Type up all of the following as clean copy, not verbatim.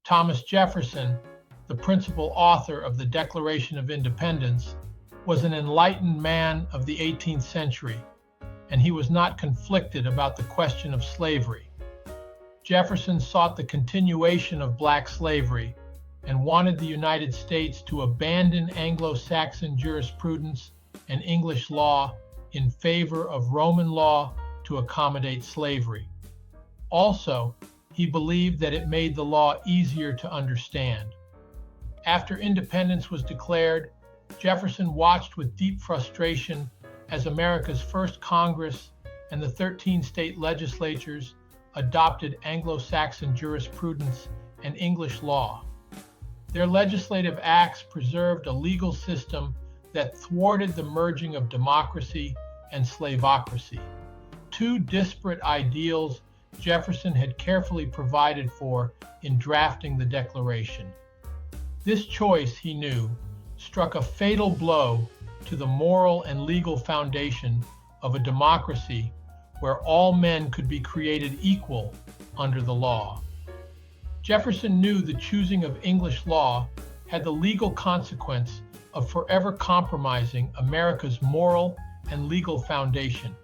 Thomas Jefferson, the principal author of the Declaration of Independence, was an enlightened man of the 18th century, and he was not conflicted about the question of slavery. Jefferson sought the continuation of black slavery and wanted the United States to abandon Anglo-Saxon jurisprudence and English law in favor of Roman law to accommodate slavery. Also, he believed that it made the law easier to understand. After independence was declared, Jefferson watched with deep frustration as America's first Congress and the 13 state legislatures adopted Anglo-Saxon jurisprudence and English law. Their legislative acts preserved a legal system that thwarted the merging of democracy and slavocracy, two disparate ideals Jefferson had carefully provided for in drafting the Declaration. This choice, he knew, struck a fatal blow to the moral and legal foundation of a democracy where all men could be created equal under the law. Jefferson knew the choosing of English law had the legal consequence of forever compromising America's moral and legal foundation,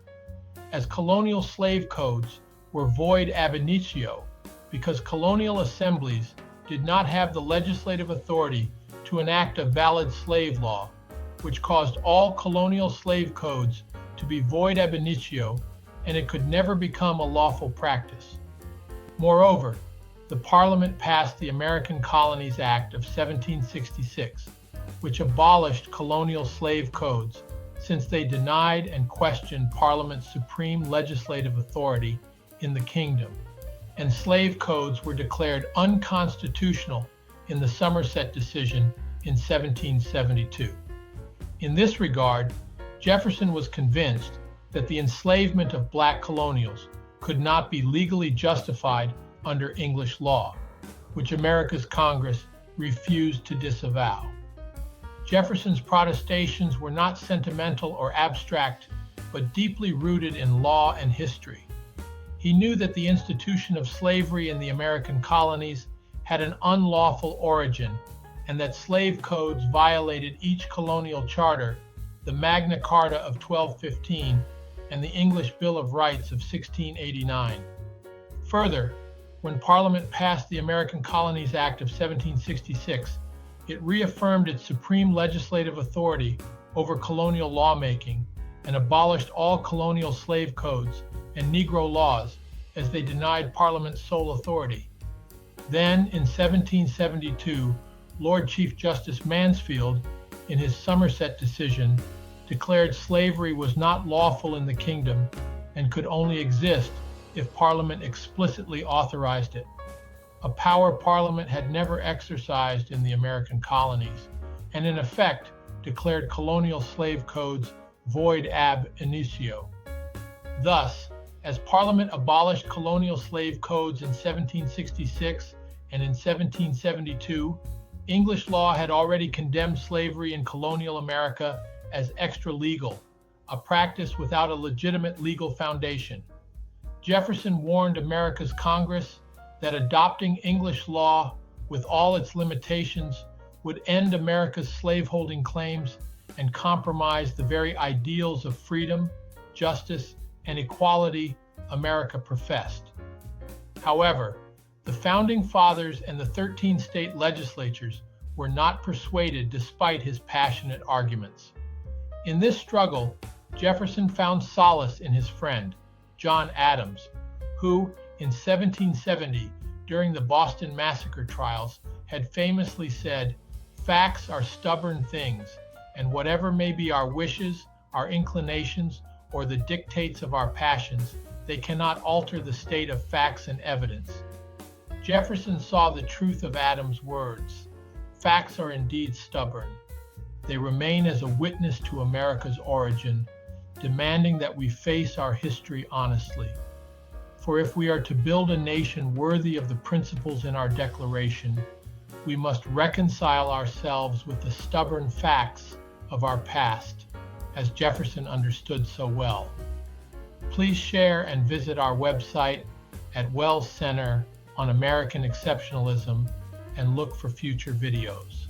as colonial slave codes were void ab initio because colonial assemblies did not have the legislative authority to enact a valid slave law, which caused all colonial slave codes to be void ab initio, and it could never become a lawful practice. Moreover, the Parliament passed the American Colonies Act of 1766, which abolished colonial slave codes since they denied and questioned Parliament's supreme legislative authority in the kingdom, and slave codes were declared unconstitutional in the Somerset decision in 1772. In this regard, Jefferson was convinced that the enslavement of black colonials could not be legally justified under English law, which America's Congress refused to disavow. Jefferson's protestations were not sentimental or abstract, but deeply rooted in law and history. He knew that the institution of slavery in the American colonies had an unlawful origin, and that slave codes violated each colonial charter, the Magna Carta of 1215 and the English Bill of Rights of 1689. Further, when Parliament passed the American Colonies Act of 1766, it reaffirmed its supreme legislative authority over colonial lawmaking and abolished all colonial slave codes and Negro laws as they denied Parliament's sole authority. Then, in 1772, Lord Chief Justice Mansfield, in his Somerset decision, declared slavery was not lawful in the kingdom and could only exist if Parliament explicitly authorized it, a power Parliament had never exercised in the American colonies, and in effect declared colonial slave codes void ab initio. Thus, as Parliament abolished colonial slave codes in 1766 and in 1772, English law had already condemned slavery in colonial America as extra-legal, a practice without a legitimate legal foundation. Jefferson warned America's Congress that adopting English law with all its limitations would end America's slaveholding claims and compromise the very ideals of freedom, justice, and equality America professed. However, the Founding Fathers and the 13 state legislatures were not persuaded despite his passionate arguments. In this struggle, Jefferson found solace in his friend, John Adams, who, in 1770, during the Boston Massacre trials, had famously said, "Facts are stubborn things, and whatever may be our wishes, our inclinations, or the dictates of our passions, they cannot alter the state of facts and evidence." Jefferson saw the truth of Adams' words. Facts are indeed stubborn. They remain as a witness to America's origin, demanding that we face our history honestly. For if we are to build a nation worthy of the principles in our Declaration, we must reconcile ourselves with the stubborn facts of our past, as Jefferson understood so well. Please share and visit our website at Wells Center on American Exceptionalism and look for future videos.